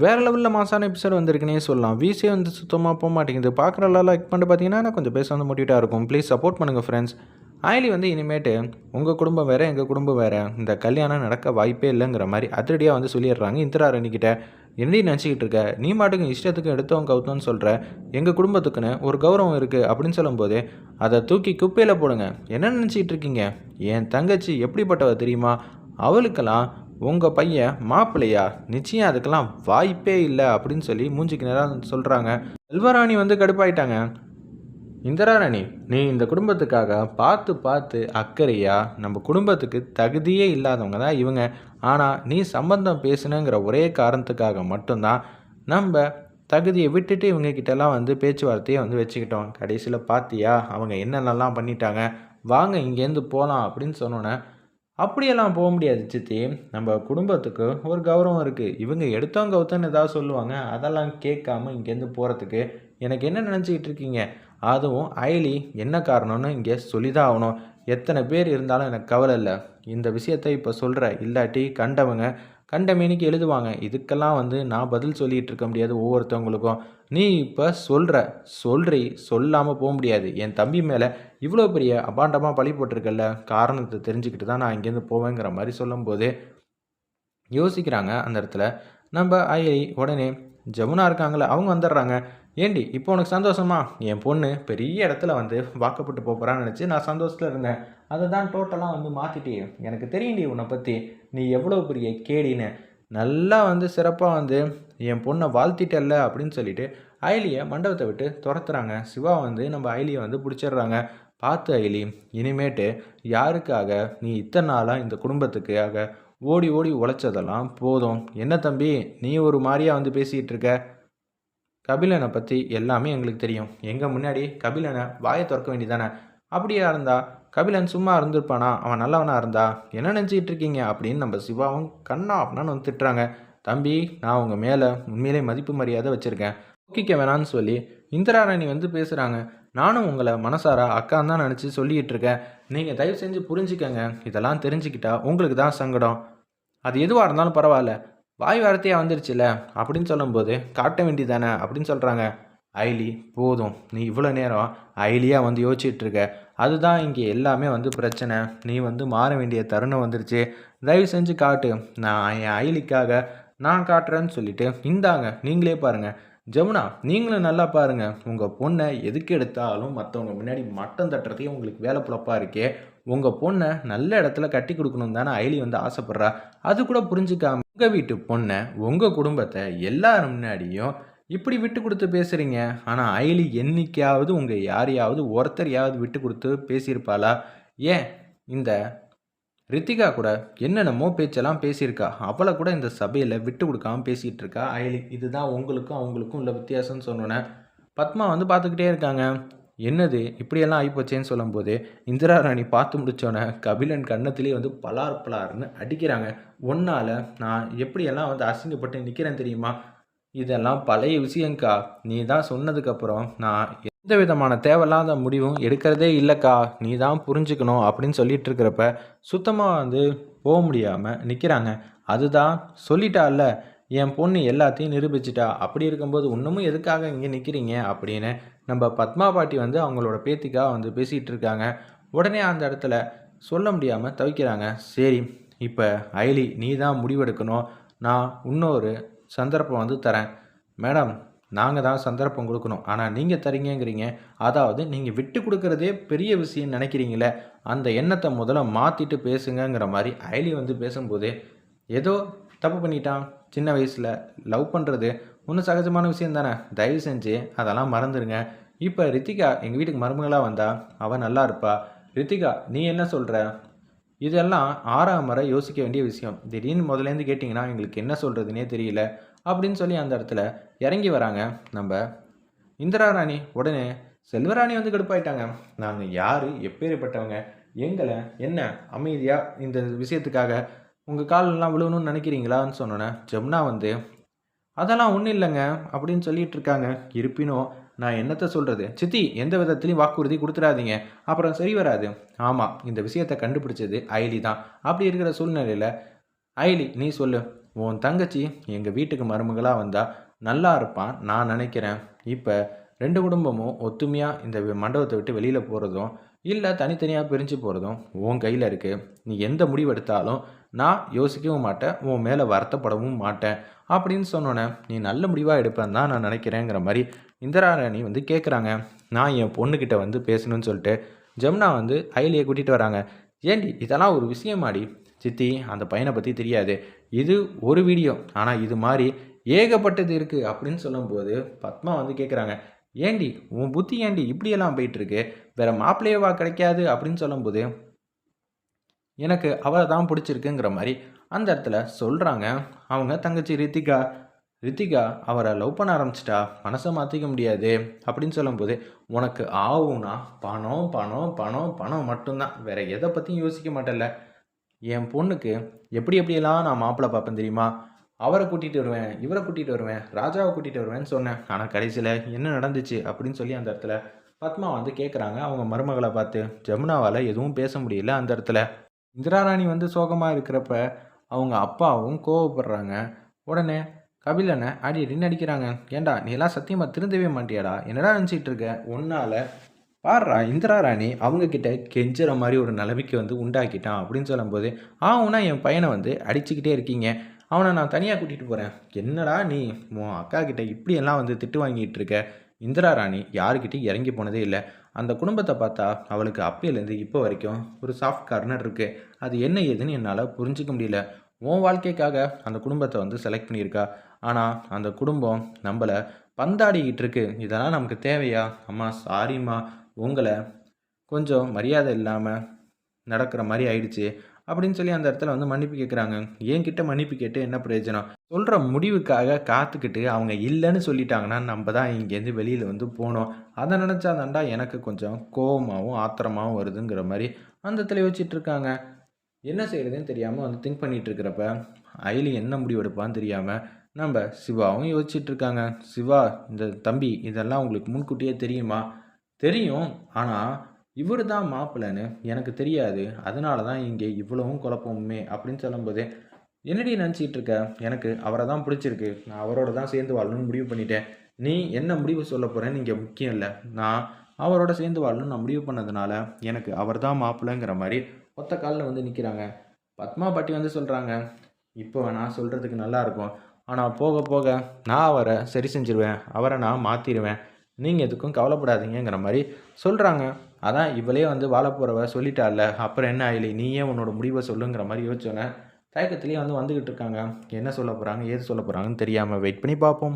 வேறு லெவலில் மாசான எபிசோட் வந்திருக்குன்னே சொல்லலாம். வீஸே வந்து சுத்தமாக போக மாட்டேங்குது. பார்க்குறலாம் லைக் பண்ணிட்டு பார்த்தீங்கன்னா கொஞ்சம் பேச வந்து மோட்டிவேட்டாக இருக்கும். ப்ளீஸ் சப்போர்ட் பண்ணுங்கள் ஃப்ரெண்ட்ஸ். ஆயிலி வந்து இனிமேட்டு உங்கள் குடும்பம் வேறு, எங்கள் குடும்பம் வேறு, இந்த கல்யாணம் நடக்க வாய்ப்பே இல்லைங்கிற மாதிரி அதிரடியாக வந்து சொல்லிடுறாங்க இந்திராரணிக்கிட்ட. என்னடி நினச்சிக்கிட்டு இருக்க, நீ மாட்டுக்கு இஷ்டத்துக்கு எடுத்தவங்க கவுத்தோன்னு சொல்கிற, எங்கள் குடும்பத்துக்குன்னு ஒரு கௌரவம் இருக்குது அப்படின்னு சொல்லும்போது அதை தூக்கி குப்பையில் போடுங்க. என்ன நினச்சிக்கிட்டு இருக்கீங்க? என் தங்கச்சி எப்படிப்பட்டவ தெரியுமா? அவளுக்கெல்லாம் உங்கள் பையன் மாப்பிள்ளையா? நிச்சயம் அதுக்கெல்லாம் வாய்ப்பே இல்லை அப்படின்னு சொல்லி மூஞ்சிக்கு நேராக சொல்கிறாங்க. செல்வராணி வந்து கடுப்பாயிட்டாங்க. இந்திராணி, நீ இந்த குடும்பத்துக்காக பார்த்து பார்த்து அக்கறையா, நம்ம குடும்பத்துக்கு தகுதியே இல்லாதவங்க தான் இவங்க. ஆனால் நீ சம்பந்தம் பேசுனுங்கிற ஒரே காரணத்துக்காக மட்டும்தான் நம்ம தகுதியை விட்டுட்டு இவங்க கிட்டலாம் வந்து பேச்சுவார்த்தையை வந்து வச்சுக்கிட்டோம். கடைசியில் பார்த்தியா அவங்க என்னென்னலாம் பண்ணிட்டாங்க, வாங்க இங்கேருந்து போகலாம் அப்படின்னு சொன்னோன்னே, அப்படியெல்லாம் போக முடியாது சித்தி. நம்ம குடும்பத்துக்கு ஒரு கௌரவம் இருக்குது. இவங்க எடுத்தவங்க கவுத்தன்னு ஏதாவது சொல்லுவாங்க, அதெல்லாம் கேட்காம இங்கேருந்து போகிறதுக்கு எனக்கு என்ன நினச்சிக்கிட்டு இருக்கீங்க? அதுவும் ஐலி என்ன காரணம்னு இங்கே சொல்லி தான் ஆகணும். எத்தனை பேர் இருந்தாலும் எனக்கு கவலை இல்லை. இந்த விஷயத்தை இப்போ சொல்கிற, இல்லாட்டி கண்டவங்க கண்ட மேனிக்கு எழுதுவாங்க. இதுக்கெல்லாம் வந்து நான் பதில் சொல்லிகிட்டு இருக்க முடியாது ஒவ்வொருத்தவங்களுக்கும். நீ இப்போ சொல்லாமல் போக முடியாது. என் தம்பி மேலே இவ்வளோ பெரிய அபாண்டமாக பழி போட்டிருக்கல, காரணத்தை தெரிஞ்சுக்கிட்டு தான் நான் இங்கேருந்து போவேங்கிற மாதிரி சொல்லும்போது யோசிக்கிறாங்க. அந்த இடத்துல நம்ம ஐலி உடனே ஜமுனா இருக்காங்களே அவங்க வந்துடுறாங்க. ஏண்டி இப்போ உனக்கு சந்தோஷமா? என் பொண்ணு பெரிய இடத்துல வந்து வாக்கப்பட்டு போகிறான்னு நினச்சி நான் சந்தோஷத்தில் இருந்தேன். அதை தான் டோட்டலாக வந்து மாற்றிட்டே. எனக்கு தெரியும்டி உன்னை பற்றி, நீ எவ்வளோ பெரிய கேடின்னு. நல்லா வந்து சிறப்பாக வந்து என் பொண்ணை வாழ்த்திட்டல்ல அப்படின்னு சொல்லிட்டு ஐலியை மண்டபத்தை விட்டு துரத்துறாங்க. சிவா வந்து நம்ம ஐலியை வந்து பிடிச்சிடுறாங்க. பார்த்து ஐலி, இனிமேட்டு யாருக்காக நீ இத்தனை நாளாக இந்த குடும்பத்துக்காக ஓடி ஓடி உழைச்சதெல்லாம் போதும். என்ன தம்பி நீ ஒரு மாதிரியாக வந்து பேசிகிட்டு இருக்க? கபிலனை பற்றி எல்லாமே எங்களுக்கு தெரியும். எங்கள் முன்னாடி கபிலனை வாயை திறக்க வேண்டியதானே? அப்படியா இருந்தா கபிலன் சும்மா இருந்திருப்பானா? அவன் நல்லவனாக இருந்தா என்ன நினச்சிக்கிட்டு இருக்கீங்க அப்படின்னு நம்ம சிவாவும் கண்ணா அப்படின்னு வந்து திட்டுறாங்க. தம்பி, நான் உங்கள் மேலே உண்மையிலே மதிப்பு மரியாதை வச்சுருக்கேன், ஊக்கிக்க வேணான்னு சொல்லி இந்திராணி வந்து பேசுகிறாங்க. நானும் உங்களை மனசாரா அக்கான்னு தான் நினச்சி சொல்லிக்கிட்டு இருக்கேன். நீங்கள் தயவு செஞ்சு புரிஞ்சுக்கங்க. இதெல்லாம் தெரிஞ்சுக்கிட்டா உங்களுக்கு தான் சங்கடம். அது எதுவாக இருந்தாலும் பரவாயில்ல, வாய் வார்த்தையாக வந்துருச்சுல அப்படின்னு சொல்லும்போது காட்ட வேண்டியதானே அப்படின்னு சொல்கிறாங்க. ஐலி, போதும், நீ இவ்வளோ நேரம் ஐலியாக வந்து யோசிச்சுட்ருக்க. அதுதான் இங்கே எல்லாமே வந்து பிரச்சனை. நீ வந்து மாற வேண்டிய தருணம் வந்துருச்சு. தயவு செஞ்சு காட்டு. நான் என் ஐலிக்காக நான் காட்டுறேன்னு சொல்லிட்டு இந்தாங்க நீங்களே பாருங்கள். ஜமுனா, நீங்களும் நல்லா பாருங்கள். உங்கள் பொண்ணை எதுக்கு எடுத்தாலும் மற்றவங்க முன்னாடி மட்டம் தட்டுறதையும் உங்களுக்கு வேலை புழப்பாக இருக்கே. உங்கள் பொண்ணை நல்ல இடத்துல கட்டி கொடுக்கணும் தானே ஐலி வந்து ஆசைப்பட்றா. அது கூட புரிஞ்சுக்காம உங்கள் வீட்டு பொண்ணை, உங்கள் குடும்பத்தை எல்லாரும் முன்னாடியும் இப்படி விட்டு கொடுத்து பேசுகிறீங்க. ஆனால் ஐலி என்னைக்காவது உங்கள் யாரையாவது ஒருத்தரையாவது விட்டு கொடுத்து பேசியிருப்பாளா? ஏன் இந்த ரித்திகா கூட என்னென்னமோ பேச்செல்லாம் பேசியிருக்கா. அவளை கூட இந்த சபையில் விட்டு கொடுக்காமல் பேசிகிட்டு இருக்கா ஐலி. இதுதான் உங்களுக்கும் அவங்களுக்கும் உள்ள வித்தியாசம்னு சொன்னோன்னே பத்மா வந்து பார்த்துக்கிட்டே இருக்காங்க. என்னது இப்படியெல்லாம் ஆகிப்போச்சேன்னு சொல்லும்போது இந்திராராணி பார்த்து முடித்தோன்னே கபிலன் கன்னத்திலே வந்து பலார் பலார்னு அடிக்கிறாங்க. ஒன்னால் நான் எப்படியெல்லாம் வந்து அசிங்கப்பட்டு நிற்கிறேன் தெரியுமா? இதெல்லாம் பழைய விஷயங்க்கா. நீ தான் சொன்னதுக்கப்புறம் நான் எந்த விதமான தேவையில்லாத முடிவும் எடுக்கிறதே இல்லைக்கா. நீ தான் புரிஞ்சுக்கணும் அப்படின்னு சொல்லிட்டு இருக்கிறப்ப சுத்தமாக வந்து போக முடியாமல் நிற்கிறாங்க. அதுதான் சொல்லிட்டால, என் பொண்ணு எல்லாத்தையும் நிரூபிச்சிட்டா. அப்படி இருக்கும்போது இன்னமும் எதுக்காக இங்கே நிற்கிறீங்க அப்படின்னு நம்ம பத்மா பாட்டி வந்து அவங்களோட பேத்திக்காக வந்து பேசிகிட்டு இருக்காங்க. உடனே அந்த இடத்துல சொல்ல முடியாமல் தவிக்கிறாங்க. சரி, இப்போ ஐலி நீ தான் முடிவெடுக்கணும். நான் இன்னொரு சந்தர்ப்பம் வந்து தரேன். மேடம், நாங்கள் தான் சந்தர்ப்பம் கொடுக்கணும், ஆனால் நீங்கள் தரீங்கங்கிறீங்க. அதாவது நீங்கள் விட்டு கொடுக்குறதே பெரிய விஷயம் நினைக்கிறீங்களே, அந்த எண்ணத்தை முதல்ல மாற்றிட்டு பேசுங்கிற மாதிரி ஐலி வந்து பேசும்போது, ஏதோ தப்பு பண்ணிட்டான், சின்ன வயசில் லவ் பண்ணுறது ஒன்றும் சகஜமான விஷயம் தானே, தயவு செஞ்சு அதெல்லாம் மறந்துடுங்க. இப்போ ரித்திகா எங்கள் வீட்டுக்கு மருமகளாக வந்தால் அவள் நல்லா இருப்பா. ரித்திகா, நீ என்ன சொல்கிற? இதெல்லாம் ஆறாம் முறை யோசிக்க வேண்டிய விஷயம். திடீர்னு முதலேருந்து கேட்டிங்கன்னா எங்களுக்கு என்ன சொல்கிறதுனே தெரியல அப்படின்னு சொல்லி அந்த இடத்துல இறங்கி வராங்க நம்ம இந்திராராணி. உடனே செல்வராணி வந்து கடுப்பாயிட்டாங்க. நாங்கள் யார், எப்பேற்பட்டவங்க, எங்களை என்ன அமைதியாக இந்த விஷயத்துக்காக உங்கள் காலெல்லாம் விழுவணும்னு நினைக்கிறீங்களான்னு சொன்னோன்னே ஜமுனா வந்து அதெல்லாம் ஒன்றும் இல்லைங்க அப்படின்னு சொல்லிட்டு இருக்காங்க. இருப்பினும் நான் என்னத்தை சொல்கிறது சித்தி, எந்த விதத்துலையும் வாக்குறுதி கொடுத்துடாதீங்க, அப்புறம் சரி வராது. ஆமாம், இந்த விஷயத்தை கண்டுபிடிச்சது ஐலி தான். அப்படி இருக்கிற சூழ்நிலையில் ஐலி நீ சொல்லு, உன் தங்கச்சி எங்கள் வீட்டுக்கு மருமகளாக வந்தால் நல்லா இருப்பான் நான் நினைக்கிறேன். இப்போ 2 குடும்பமும் ஒத்துமையாக இந்த மண்டபத்தை விட்டு வெளியில் போகிறதும் இல்லை தனித்தனியாக பிரிஞ்சு போகிறதும் உன் கையில் இருக்குது. நீ எந்த முடிவு எடுத்தாலும் நான் யோசிக்கவும் மாட்டேன், உன் மேலே வருத்தப்படவும் மாட்டேன் அப்படின்னு சொன்னோன்னே நீ நல்ல முடிவாக எடுப்பேன்னு தான் நான் நினைக்கிறேங்கிற மாதிரி இந்திராராணி வந்து கேட்குறாங்க. நான் என் பொண்ணுக்கிட்ட வந்து பேசணும்னு சொல்லிட்டு ஜமுனா வந்து அயலியை கூட்டிகிட்டு வராங்க. ஏண்டி இதெல்லாம் ஒரு விஷயமாடி? சித்தி அந்த பையனை பற்றி தெரியாது, இது ஒரு வீடியோ, ஆனால் இது மாதிரி ஏகப்பட்டது இருக்குது அப்படின்னு சொல்லும்போது பத்மா வந்து கேட்குறாங்க, ஏண்டி உன் புத்தி ஏண்டி இப்படியெல்லாம் போயிட்டுருக்கு, வேற மாப்பிள்ளையவா கிடைக்காது அப்படின்னு சொல்லும்போது எனக்கு அவளை தான் பிடிச்சிருக்குங்கிற மாதிரி அந்த இடத்துல சொல்கிறாங்க அவங்க தங்கச்சி ரித்திகா. ரித்திகா அவரை லவ் பண்ண ஆரம்பிச்சிட்டா, மனசை மாற்றிக்க முடியாது அப்படின்னு சொல்லும்போது உனக்கு ஆகும்னா பணம் பணம் பணம் பணம் மட்டும்தான், வேற எதை பற்றியும் யோசிக்க மாட்டேல்ல. என் பொண்ணுக்கு எப்படி எப்படியெல்லாம் நான் மாப்பிள்ளை பார்ப்பேன் தெரியுமா? அவரை கூட்டிகிட்டு வருவேன், இவரை கூட்டிகிட்டு வருவேன், ராஜாவை கூட்டிகிட்டு வருவேன்னு சொன்னேன். ஆனால் கடைசியில் என்ன நடந்துச்சு அப்படின்னு சொல்லி அந்த இடத்துல பத்மா வந்து கேட்குறாங்க அவங்க மருமகளை பார்த்து. ஜமுனாவால் எதுவும் பேச முடியல அந்த இடத்துல. இந்திராராணி வந்து சோகமாக இருக்கிறப்ப அவங்க அப்பாவும் கோவப்படுறாங்க. உடனே கபிலனை அடி அடின்னு அடிக்கிறாங்க. ஏண்டா நீ எல்லாம் சத்தியமாக திருந்தவே மாட்டியாடா, என்னடா நினச்சிட்டு இருக்க, ஒன்னால் பாடுறா இந்திராராணி அவங்கக்கிட்ட கெஞ்சுற மாதிரி ஒரு நிலைமைக்கு வந்து உண்டாக்கிட்டான் அப்படின்னு சொல்லும்போது ஆவுனா என் பையனை வந்து அடிச்சுக்கிட்டே இருக்கீங்க, அவனை நான் தனியாக கூட்டிகிட்டு போகிறேன். என்னடா நீ உன் அக்கா கிட்ட இப்படியெல்லாம் வந்து திட்டு வாங்கிட்டு இருக்க. இந்திராராணி யாருக்கிட்டையும் இறங்கி போனதே இல்லை. அந்த குடும்பத்தை பார்த்தா அவளுக்கு அப்பையிலேருந்து இப்போ வரைக்கும் ஒரு சாஃப்ட் கார்னர் இருக்குது. அது என்ன ஏதுன்னு என்னால் புரிஞ்சிக்க முடியல. உன் வாழ்க்கைக்காக அந்த குடும்பத்தை வந்து செலக்ட் பண்ணியிருக்கா, ஆனால் அந்த குடும்பம் நம்மளை பந்தாடிக்கிட்டு இருக்கு. இதெல்லாம் நமக்கு தேவையா? அம்மா சாரிம்மா, உங்களை கொஞ்சம் மரியாதை இல்லாமல் நடக்கிற மாதிரி ஆயிடுச்சு அப்படின்னு சொல்லி அந்த இடத்துல வந்து மன்னிப்பு கேட்குறாங்க. என்கிட்ட மன்னிப்பு கேட்டு என்ன பிரயோஜனம்? சொல்கிற முடிவுக்காக காத்துக்கிட்டு அவங்க இல்லைன்னு சொல்லிட்டாங்கன்னா நம்ம தான் இங்கேருந்து வெளியில் வந்து போனோம். அதை நினச்சா தாண்டா எனக்கு கொஞ்சம் கோபமாகவும் ஆத்திரமாகவும் வருதுங்கிற மாதிரி அந்த இடத்துல யோசிச்சுட்டு இருக்காங்க. என்ன செய்கிறதுன்னு தெரியாமல் வந்து திங்க் பண்ணிகிட்டு இருக்கிறப்ப அயலி என்ன முடிவு எடுப்பான்னு தெரியாமல் நம்ம சிவாவும் யோசிச்சுட்டு இருக்காங்க. சிவா, இந்த தம்பி இதெல்லாம் உங்களுக்கு முன்கூட்டியே தெரியுமா? தெரியும், ஆனால் இவர் தான் மாப்பிள்ளைன்னு எனக்கு தெரியாது, அதனால தான் இங்கே இவ்வளவும் குழப்பமுமே அப்படின்னு சொல்லும்போது என்னடி நினச்சிட்டு இருக்க, எனக்கு அவரை தான் பிடிச்சிருக்கு, நான் அவரோட தான் சேர்ந்து வாழணும்னு முடிவு பண்ணிட்டேன். நீ என்ன முடிவு சொல்ல போகிறேன்னு இங்கே முக்கியம் இல்லை, நான் அவரோட சேர்ந்து வாழணும்னு நான் முடிவு பண்ணதுனால எனக்கு அவர் தான் மாப்பிள்ளைங்கிற மாதிரி ஒத்த காலில் வந்து நிற்கிறாங்க. பத்மா பாட்டி வந்து சொல்கிறாங்க, இப்போ நான் சொல்கிறதுக்கு நல்லாயிருக்கும், ஆனால் போக போக நான் அவரை சரி செஞ்சிருவேன், அவரை நான் மாற்றிடுவேன், நீங்கள் எதுக்கும் கவலைப்படாதீங்கிற மாதிரி சொல்கிறாங்க. அதான் இவளே வந்து வாழ போகிறவ சொல்லிட்டால, அப்புறம் என்ன ஆயிலி, நீயே உன்னோட முடிவை சொல்லுங்கிற மாதிரி யோசிச்சோன்னே தயக்கத்திலேயே வந்து வந்துக்கிட்டு இருக்காங்க. என்ன சொல்ல போகிறாங்க, ஏது சொல்ல போகிறாங்கன்னு தெரியாமல் வெயிட் பண்ணி பார்ப்போம்.